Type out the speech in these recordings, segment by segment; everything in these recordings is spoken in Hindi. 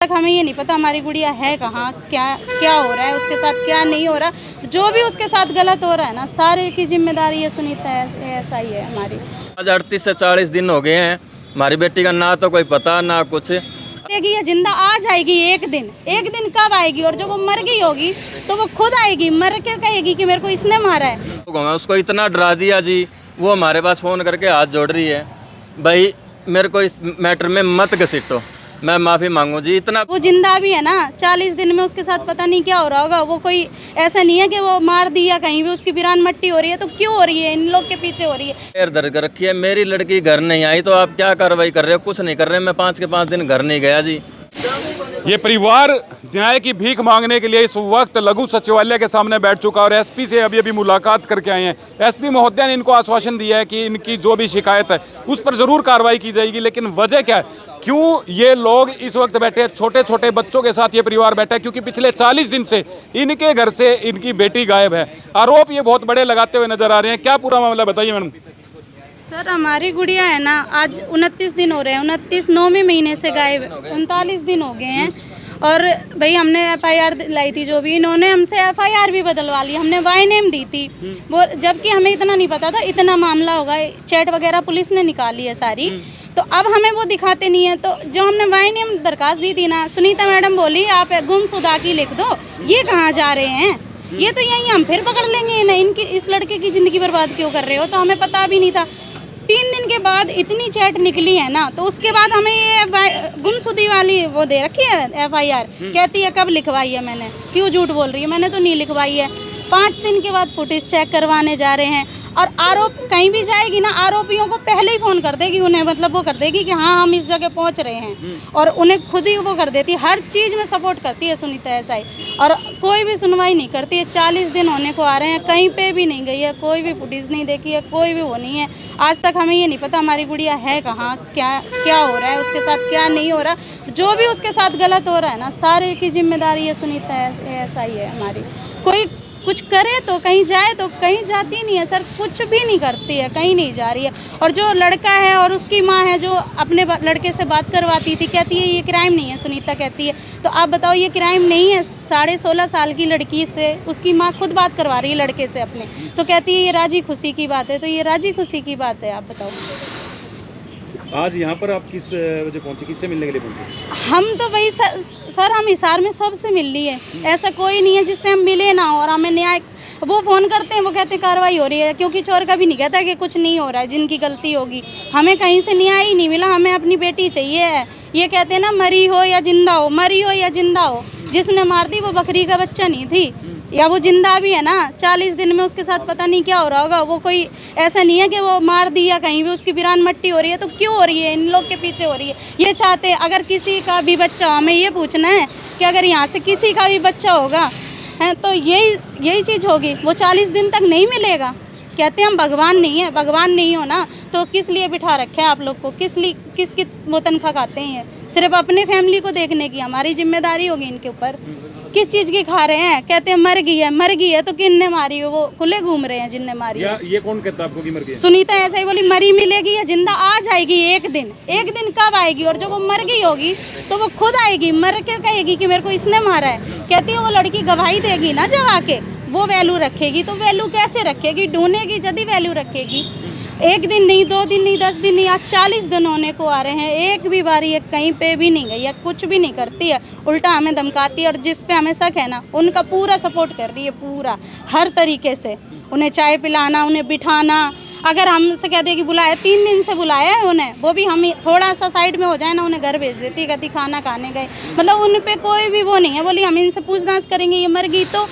तक हमें ये नहीं पता हमारी गुड़िया है कहाँ, क्या क्या हो रहा है उसके साथ, क्या नहीं हो रहा। जो भी उसके साथ गलत हो रहा है ना, सारे की जिम्मेदारी ये सुनीता है, ऐसा ही है हमारी। आज 38 से 40 दिन हो गए हैं, हमारी बेटी का ना तो कोई पता ना कुछ। ये जिंदा आ जाएगी एक दिन कब आएगी? और जब वो मर गई होगी तो वो खुद आएगी, मर के कहेगी कि मेरे को इसने मारा है। उसको इतना डरा दिया जी, वो हमारे पास फ़ोन करके हाथ जोड़ रही है, भाई मेरे को इस मैटर में मत घसीटो, मैं माफ़ी मांगू जी। इतना वो जिंदा भी है ना, 40 दिन में उसके साथ पता नहीं क्या हो रहा होगा। वो कोई ऐसा नहीं है कि वो मार दिया कहीं भी, उसकी वीरान मट्टी हो रही है तो क्यों हो रही है? इन लोग के पीछे हो रही है। पैर धर कर रखी है, मेरी लड़की घर नहीं आई तो आप क्या कार्रवाई कर रहे हो? कुछ नहीं कर रहे। मैं 5 के 5 दिन घर नहीं गया जी। ये परिवार न्याय की भीख मांगने के लिए इस वक्त लघु सचिवालय के सामने बैठ चुका और एसपी से अभी मुलाकात करके आए हैं। एसपी महोदया ने इनको आश्वासन दिया है कि इनकी जो भी शिकायत है उस पर जरूर कार्रवाई की जाएगी। लेकिन वजह क्या है, क्यों ये लोग इस वक्त बैठे हैं? छोटे छोटे बच्चों के साथ ये परिवार बैठा है क्योंकि पिछले 40 दिन से इनके घर से इनकी बेटी गायब है। आरोप ये बहुत बड़े लगाते हुए नजर आ रहे हैं। क्या पूरा मामला बताइए मैडम। सर हमारी गुड़िया है ना, आज 29 दिन हो रहे हैं, 29 9वें महीने से गायब, 39 दिन हो गए हैं। और भाई हमने FIR लाई थी, जो भी इन्होंने हमसे FIR भी बदलवा ली, हमने वाई नेम दी थी वो, जबकि हमें इतना नहीं पता था इतना मामला होगा। चैट वगैरह पुलिस ने निकाली है सारी, तो अब हमें वो दिखाते नहीं है। तो जो हमने वाई नेम दरखास्त दी थी ना, सुनीता मैडम बोली आप गुमशुदा की लिख दो, ये कहाँ जा रहे हैं, ये तो यहीं हम फिर पकड़ लेंगे ना, इनकी इस लड़के की ज़िंदगी बर्बाद क्यों कर रहे हो? तो हमें पता भी नहीं था। 3 दिन के बाद इतनी चैट निकली है ना, तो उसके बाद हमें ये गुमशुदी वाली वो दे रखी है FIR। कहती है कब लिखवाई है मैंने, क्यों झूठ बोल रही है, मैंने तो नहीं लिखवाई है। 5 दिन के बाद फुटेज चेक करवाने जा रहे हैं। और आरोप कहीं भी जाएगी ना, आरोपियों को पहले ही फ़ोन कर देगी, उन्हें मतलब वो कर देगी कि हाँ हम इस जगह पहुंच रहे हैं, और उन्हें खुद ही वो कर देती है। हर चीज़ में सपोर्ट करती है सुनीता ऐसा ही, और कोई भी सुनवाई नहीं करती है। 40 दिन होने को आ रहे हैं, कहीं पे भी नहीं गई है, कोई भी फुटेज नहीं देखी है, कोई भी वो नहीं है। आज तक हमें ये नहीं पता हमारी गुड़िया है कहाँ, क्या क्या हो रहा है उसके साथ, क्या नहीं हो रहा। जो भी उसके साथ गलत हो रहा है ना, सारे की जिम्मेदारी ये सुनीता है, ऐसा ही है हमारी। कोई कुछ करे तो कहीं जाए, तो कहीं जाती नहीं है सर, कुछ भी नहीं करती है, कहीं नहीं जा रही है। और जो लड़का है और उसकी माँ है जो अपने लड़के से बात करवाती थी, कहती है ये क्राइम नहीं है, सुनीता कहती है। तो आप बताओ ये क्राइम नहीं है? 16.5 साल की लड़की से उसकी माँ खुद बात करवा रही है लड़के से अपने, तो कहती है ये राजी खुशी की बात है। तो ये राजी खुशी की बात है? आप बताओ। आज यहाँ पर आप किस वजह पहुँचे, किससे मिलने के लिए पहुँचे? हम तो वही सर हम हिसार में सबसे मिल लिए, ऐसा कोई नहीं है जिससे हम मिले ना हो। और हमें न्याय, वो फ़ोन करते हैं, वो कहते हैं कार्रवाई हो रही है, क्योंकि चोर कभी नहीं कहता कि कुछ नहीं हो रहा है, जिनकी गलती होगी। हमें कहीं से न्याय ही नहीं मिला, हमें अपनी बेटी चाहिए। ये कहते हैं ना मरी हो या जिंदा हो, मरी हो या जिंदा हो, जिसने मार दी वो बकरी का बच्चा नहीं थी, या वो जिंदा भी है ना, 40 दिन में उसके साथ पता नहीं क्या हो रहा होगा। वो कोई ऐसा नहीं है कि वो मार दिया कहीं भी, उसकी वीरान मट्टी हो रही है तो क्यों हो रही है? इन लोग के पीछे हो रही है। ये चाहते हैं अगर किसी का भी बच्चा, हमें ये पूछना है कि अगर यहाँ से किसी का भी बच्चा होगा है तो यही चीज़ होगी, वो 40 दिन तक नहीं मिलेगा। कहते हैं हम भगवान नहीं है, भगवान नहीं हो ना तो किस लिए बिठा रखे हैं आप लोग को? किसकी वो तनख्वाह खाते हैं? सिर्फ अपने फैमिली को देखने की हमारी जिम्मेदारी होगी इनके ऊपर। किस चीज़ की खा रहे हैं? कहते हैं मर गई है तो किन्ने मारी है? वो खुले घूम रहे हैं जिनने मारी है। ये कौन कहता है आपको कि मर गई? सुनीता ऐसा ही बोली, मरी मिलेगी या जिंदा आ जाएगी एक दिन कब आएगी? और जब वो मर गई होगी तो वो खुद आएगी, मर के कहेगी कि मेरे को इसने मारा है। कहती है वो लड़की गवाही देगी ना जब आके, वो वैल्यू रखेगी। तो वैल्यू कैसे रखेगी? ढूंढेगी जदी वैल्यू रखेगी। एक दिन नहीं, 2 दिन नहीं, 10 दिन नहीं, आज 40 दिन होने को आ रहे हैं, एक भी बारी ये कहीं पे भी नहीं गई है, कुछ भी नहीं करती है, उल्टा हमें धमकाती है। और जिस पे हमें शक है ना, उनका पूरा सपोर्ट कर रही है, पूरा हर तरीके से। उन्हें चाय पिलाना, उन्हें बिठाना, अगर हमसे कह दे कि बुलाया, 3 दिन से बुलाया है उन्हें, वो भी हम थोड़ा सा साइड में हो जाए ना, उन्हें घर भेज देती है, कहती खाना खाने गए। मतलब उन पे कोई भी वो नहीं है। बोली हम इनसे पूछताछ करेंगे, ये मर गई तो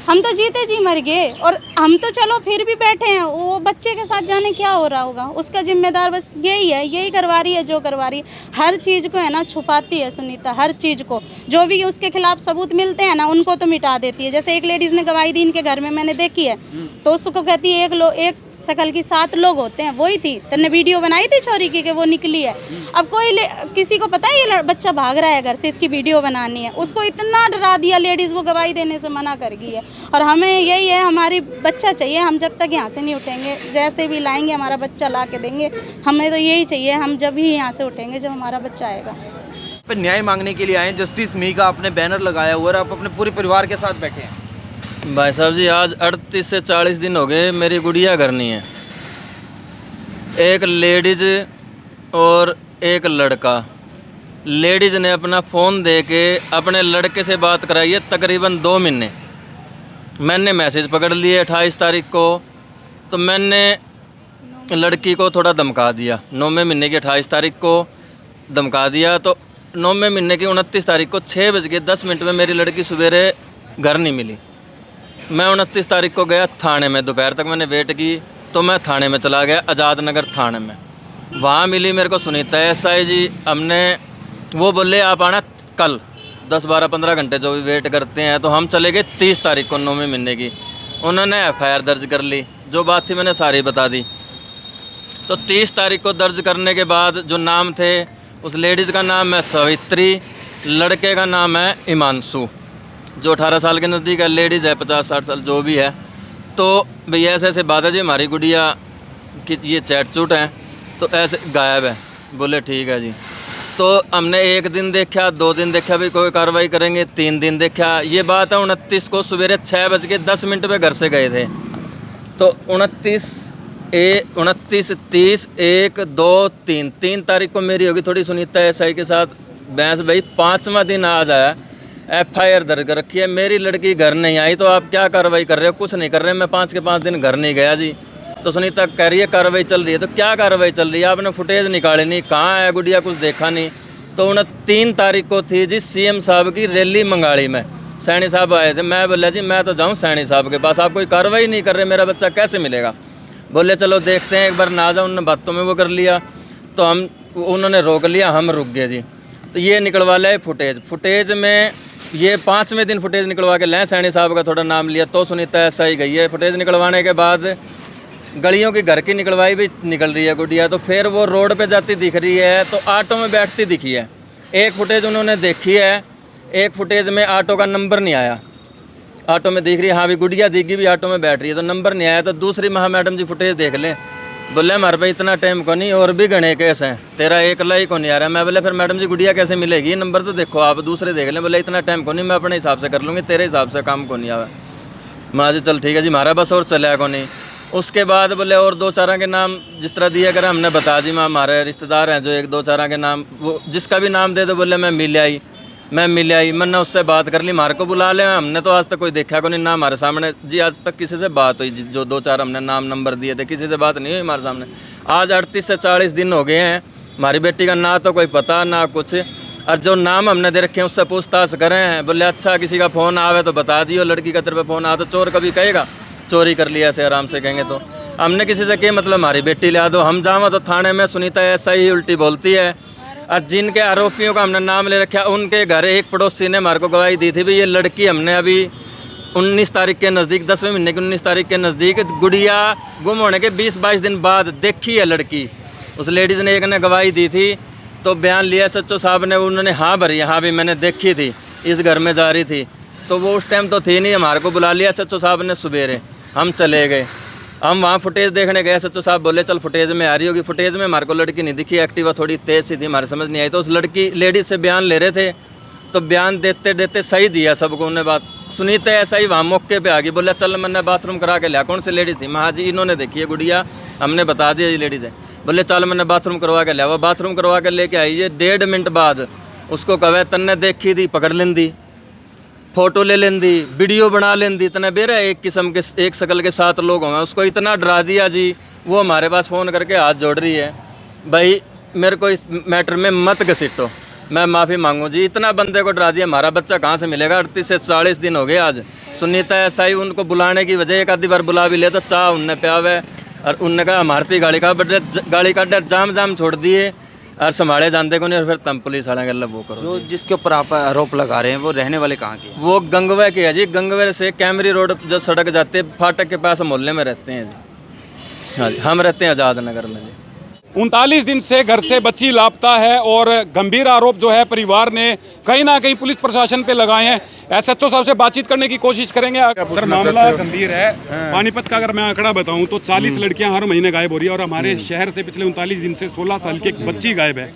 हम तो जीते जी मर गए, और हम तो चलो फिर भी बैठे हैं, वो बच्चे के साथ जाने क्या हो रहा होगा, उसका जिम्मेदार बस यही है, यही करवा रही है जो करवा रही है। हर चीज़ को है ना छुपाती है सुनीता, हर चीज़ को। जो भी उसके खिलाफ सबूत मिलते हैं ना, उनको तो मिटा देती है। जैसे एक लेडीज़ ने गवाही दी इनके घर में, मैंने देखी है, तो उसको कहती है एक शकल की 7 लोग होते हैं, वही थी। तन्ने वीडियो बनाई थी छोरी की कि वो निकली है। अब किसी को पता है ये बच्चा भाग रहा है घर से, इसकी वीडियो बनानी है, उसको इतना डरा दिया लेडीज़, वो गवाही देने से मना कर गई है। और हमें यही है, हमारी बच्चा चाहिए। हम जब तक यहाँ से नहीं उठेंगे, जैसे भी लाएंगे हमारा बच्चा ला के देंगे। हमें तो यही चाहिए, हम जब ही यहाँ से उठेंगे जब हमारा बच्चा आएगा। पे न्याय मांगने के लिए आए हैं, जस्टिस मी का आपने बैनर लगाया हुआ है और आप अपने पूरे परिवार के साथ बैठे हैं। भाई साहब जी, आज 38 से 40 दिन हो गए मेरी गुड़िया घर नहीं है। एक लेडीज और एक लड़का। लेडीज ने अपना फ़ोन दे के अपने लड़के से बात कराई है तकरीबन 2 महीने। मैंने मैसेज पकड़ लिए 28 तारीख को, तो मैंने लड़की को थोड़ा धमका दिया। 9वें महीने की 28 तारीख को धमका दिया, तो 9वें महीने की 29 तारीख को 6:10 में मेरी लड़की सवेरे घर नहीं मिली। मैं 29 तारीख को गया थाने में, दोपहर तक मैंने वेट की, तो मैं थाने में चला गया, आज़ाद नगर थाने में। वहाँ मिली मेरे को सुनीता एसआई जी। हमने वो बोले आप आना कल 10, 12, 15 घंटे जो भी वेट करते हैं। तो हम चले गए 30 तारीख को 9वें महीने की। उन्होंने FIR दर्ज कर ली, जो बात थी मैंने सारी बता दी। तो 30 तारीख को दर्ज करने के बाद जो नाम थे, उस लेडीज़ का नाम है सवित्री, लड़के का नाम है हिमांशु, जो 18 साल के नज़दीक है, लेडीज़ है 50-60 साल जो भी है। तो भैया ऐसे ऐसे बात है जी, हमारी गुड़िया कि ये चैट चूट है, तो ऐसे गायब है। बोले ठीक है जी। तो हमने 1 दिन देखा, 2 दिन देखा भी कोई कार्रवाई करेंगे, 3 दिन देखा। ये बात है 29 को सवेरे 6:10 पे घर से गए थे। तो 29, 30, 1, 2, 3 तारीख को मेरी होगी थोड़ी सुनीता एसआई के साथ बहस। भाई 5वां दिन आज आया, FIR दर्ज कर रखी है, मेरी लड़की घर नहीं आई, तो आप क्या कार्रवाई कर रहे हो? कुछ नहीं कर रहे। मैं 5 के 5 दिन घर नहीं गया जी। तो सुनीता कह रही है कार्रवाई चल रही है। तो क्या कार्रवाई चल रही है? आपने फुटेज निकाले नहीं, कहाँ है गुड़िया, कुछ देखा नहीं। तो 3 तारीख को थी जी CM साहब की रैली मंगाड़ी में, सैनी साहब आए थे। मैं बोला जी मैं तो जाऊँ सैनी साहब के पास, आप कोई कार्रवाई नहीं कर रहे, मेरा बच्चा कैसे मिलेगा? बोले चलो देखते हैं, एक बार ना जाओ। उन्होंने बातों में वो कर लिया, तो उन्होंने रोक लिया, हम रुक गए जी। तो ये निकलवा ले फुटेज में ये 5वें दिन फुटेज निकलवा के लें, सैनी साहब का थोड़ा नाम लिया, तो सुनीता एसआई गई है। फुटेज निकलवाने के बाद गलियों की घर की निकलवाई भी निकल रही है गुड़िया। तो फिर वो रोड पे जाती दिख रही है, तो ऑटो में बैठती दिखी है। एक फुटेज उन्होंने देखी है, एक फुटेज में ऑटो का नंबर नहीं आया, ऑटो में दिख रही है, हाँ भी गुड़िया दिखी भी ऑटो में बैठ रही है, तो नंबर नहीं आया। तो दूसरी मैडम जी फुटेज देख लें। बोले हमारे भाई इतना टाइम को नहीं, और भी घने केस हैं, तेरा एक लाई को नहीं आ रहा। मैं बोले फिर मैडम जी गुड़िया कैसे मिलेगी? नंबर तो देखो, आप दूसरे देख लें। बोले इतना टाइम को नहीं, मैं अपने हिसाब से कर लूँगी, तेरे हिसाब से काम को नहीं आवा। माँ जी चल ठीक है जी, हमारा बस और चला को नहीं। उसके बाद बोले और 2-4 के नाम जिस तरह दिया करें, हमने बता दी। माँ हमारे रिश्तेदार हैं जो 1-2-4 के नाम, वो जिसका भी नाम दे दो। बोले मैं मिल आई, मैंने उससे बात कर ली, हमारे को बुला ले। हमने तो आज तक कोई देखा को नहीं ना हमारे सामने जी, आज तक किसी से बात हुई जो 2-4 हमने नाम नंबर दिए थे, किसी से बात नहीं हुई हमारे सामने। आज 38 से 40 दिन हो गए हैं, हमारी बेटी का ना तो कोई पता ना कुछ। और जो नाम हमने दे रखे हैं उससे पूछताछ करें। बोले अच्छा किसी का फ़ोन आवे तो बता दियो, लड़की का तरफ फ़ोन आ तो चोर कभी कहेगा चोरी कर लिया, ऐसे आराम से कहेंगे। तो हमने किसी से क्या मतलब, हमारी बेटी ले दो, हम जावा तो थाने में सुनीता ऐसा ही उल्टी बोलती है। और जिनके आरोपियों का हमने नाम ले रखा, उनके घर एक पड़ोसी ने हमारे को गवाही दी थी भी ये लड़की हमने अभी 19 तारीख के नज़दीक, 10वें महीने की 19 तारीख के नज़दीक गुड़िया गुम होने के 20-22 दिन बाद देखी है लड़की। उस लेडीज़ ने एक ने गवाही दी थी, तो बयान लिया SHO साहब ने, उन्होंने हाँ भरी, हाँ भी मैंने देखी थी, इस घर में जा रही थी। तो वो उस टाइम तो थी नहीं, हमारे को बुला लिया SHO साहब ने सवेरे, हम चले गए। हम वहाँ फुटेज देखने गए, SHO साहब बोले चल फुटेज में आ रही होगी। फुटेज में हमारे को लड़की नहीं दिखी, एक्टिवा थोड़ी तेज़ सी थी, हमारे समझ नहीं आई। तो उस लड़की लेडीज से बयान ले रहे थे, तो बयान देते देते सही दिया सबको उन्होंने बात। सुनीता ऐसा ही वहाँ मौके पे आ गई, बोला चल मैंने बाथरूम करा के लिया। कौन सी लेडीज़ थी? हाँ जी इन्होंने देखी है गुड़िया, हमने बता दिया जी लेडीज़ है। बोले चल मैंने बाथरूम करवा के लिया। वो बाथरूम करवा के लेके आई है, 1.5 मिनट बाद उसको कहे तन्ने देखी थी, पकड़ लेंदी, फोटो ले लेंदी, वीडियो बना लेंदी। इतना बेरा एक किस्म के एक शकल के 7 लोग होंगे, उसको इतना डरा दिया जी। वो हमारे पास फ़ोन करके हाथ जोड़ रही है, भाई मेरे को इस मैटर में मत घसीटो, मैं माफ़ी मांगू जी। इतना बंदे को डरा दिया, हमारा बच्चा कहाँ से मिलेगा? 38 से 40 दिन हो गए आज। सुनीता ऐसा ही उनको बुलाने की वजह, एक आधी बार बुला भी ले तो चाह उनने प्यावे, और उनने कहा हमारी गाड़ी का जाम छोड़ दिए और संभाले जानते को नहीं। और फिर तम पुलिस वाले गल्ला वो करो। जो जिसके ऊपर आप आरोप लगा रहे हैं वो रहने वाले कहाँ के हैं? वो गंगवे के है जी, गंगवे से कैमरी रोड जो सड़क जाते फाटक के पास मोहल्ले में रहते हैं जी। हाँ जी, हम रहते हैं आज़ाद नगर में जी। 39 दिन से घर से बच्ची लापता है और गंभीर आरोप जो है परिवार ने कहीं ना कहीं पुलिस प्रशासन पे लगाए हैं। एसएचओ साहब से बातचीत करने की कोशिश करेंगे। सर, मामला गंभीर है। पानीपत का अगर मैं आंकड़ा बताऊं तो 40 लड़कियां हर महीने गायब हो रही है और हमारे शहर से पिछले 39 दिन से 16 साल की एक बच्ची गायब है।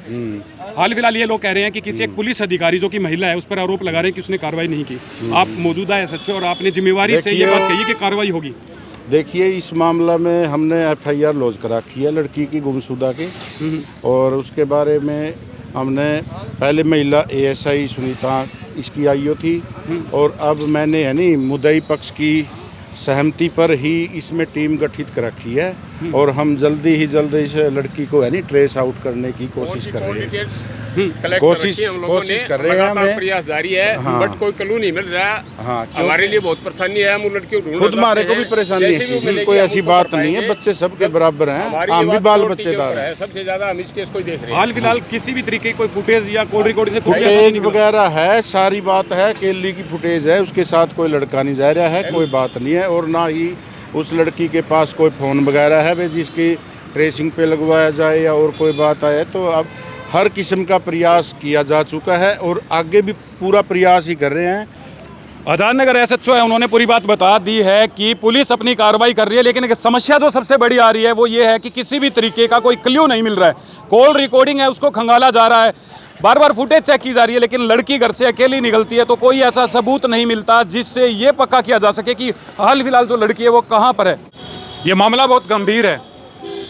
हाल फिलहाल ये लोग कह रहे हैं कि किसी एक पुलिस अधिकारी जो कि महिला है उस पर आरोप लगा रहे हैं कि उसने कार्रवाई नहीं की। आप मौजूदा एसएचओ और आपने जिम्मेवारी से ये बात कही कि कार्रवाई होगी। देखिए, इस मामला में हमने एफआईआर लॉन्च करा रखी है लड़की की गुमशुदा की, और उसके बारे में हमने पहले महिला एएसआई सुनीता इसकी आईओ थी, और अब मैंने यानी मुद्दई पक्ष की सहमति पर ही इसमें टीम गठित कर रखी है और हम जल्दी ही जल्दी इस लड़की को यानी ट्रेस आउट करने की कोशिश कर रहे हैं। कोशिश कर रहे हैं, हमें प्रयास जारी है। हाँ। बट कोई क्लू नहीं मिल रहा। हाँ, हमारे लिए बहुत परेशानी है। हम लड़कियों को ढूंढ खुद हमारे को भी परेशानी है, इस चीज़ में कोई ऐसी बात नहीं है। बच्चे सबके बराबर हैं, हम भी बाल बच्चेदार हैं। सबसे ज्यादा हम इस केस को देख रहे हैं। हाल फिलहाल किसी भी तरीके की कोई फुटेज या कॉल रिकॉर्डिंग से कुछ ऐसा फुटेज नहीं मिला। वगैरह है, सारी बात है। केली की फुटेज है, उसके साथ कोई लड़का नहीं जा रहा है, कोई बात नहीं है। और ना ही उस लड़की के पास कोई फ़ोन वगैरह है भाई जिसकी ट्रेसिंग पे लगवाया जाए या और कोई बात आए। तो अब हर किस्म का प्रयास किया जा चुका है और आगे भी पूरा प्रयास ही कर रहे हैं। आजादनगर एसएचओ है, उन्होंने पूरी बात बता दी है कि पुलिस अपनी कार्रवाई कर रही है, लेकिन एक समस्या जो सबसे बड़ी आ रही है वो ये है कि किसी भी तरीके का कोई क्ल्यू नहीं मिल रहा है। कॉल रिकॉर्डिंग है उसको खंगाला जा रहा है, बार बार फुटेज चेक की जा रही है, लेकिन लड़की घर से अकेली निकलती है तो कोई ऐसा सबूत नहीं मिलता जिससे ये पक्का किया जा सके कि हाल फिलहाल जो लड़की है वो कहाँ पर है। ये मामला बहुत गंभीर है।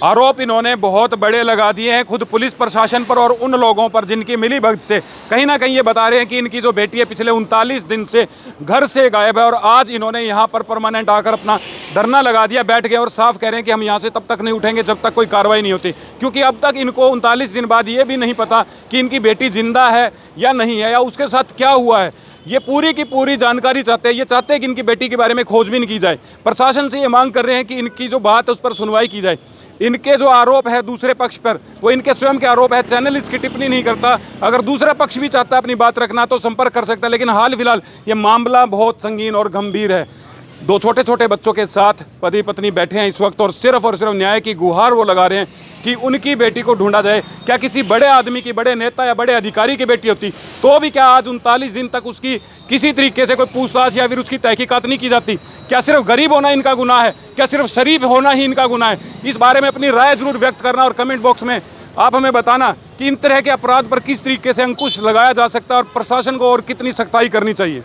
आरोप इन्होंने बहुत बड़े लगा दिए हैं खुद पुलिस प्रशासन पर और उन लोगों पर जिनकी मिलीभगत से कहीं ना कहीं ये बता रहे हैं कि इनकी जो बेटी है पिछले 39 दिन से घर से गायब है। और आज इन्होंने यहाँ पर परमानेंट आकर अपना धरना लगा दिया, बैठ गए और साफ कह रहे हैं कि हम यहाँ से तब तक नहीं उठेंगे जब तक कोई कार्रवाई नहीं होती, क्योंकि अब तक इनको 39 दिन बाद ये भी नहीं पता कि इनकी बेटी जिंदा है या नहीं है या उसके साथ क्या हुआ है। ये पूरी की पूरी जानकारी चाहते हैं। ये चाहते हैं कि इनकी बेटी के बारे में खोजबीन की जाए। प्रशासन से ये मांग कर रहे हैं कि इनकी जो बात है उस पर सुनवाई की जाए। इनके जो आरोप है दूसरे पक्ष पर वो इनके स्वयं के आरोप है, चैनल इसकी टिप्पणी नहीं करता। अगर दूसरा पक्ष भी चाहता है अपनी बात रखना तो संपर्क कर सकता है, लेकिन हाल फिलहाल ये मामला बहुत संगीन और गंभीर है। 2 छोटे छोटे बच्चों के साथ पति पत्नी बैठे हैं इस वक्त और सिर्फ न्याय की गुहार वो लगा रहे हैं कि उनकी बेटी को ढूंढा जाए। क्या किसी बड़े आदमी की, बड़े नेता या बड़े अधिकारी की बेटी होती तो भी क्या आज 39 दिन तक उसकी किसी तरीके से कोई पूछताछ या फिर उसकी तहकीकात नहीं की जाती? क्या सिर्फ गरीब होना इनका गुनाह है? क्या सिर्फ शरीफ होना ही इनका गुनाह है? इस बारे में अपनी राय जरूर व्यक्त करना और कमेंट बॉक्स में आप हमें बताना कि इन तरह के अपराध पर किस तरीके से अंकुश लगाया जा सकता है और प्रशासन को और कितनी सख्ताई करनी चाहिए।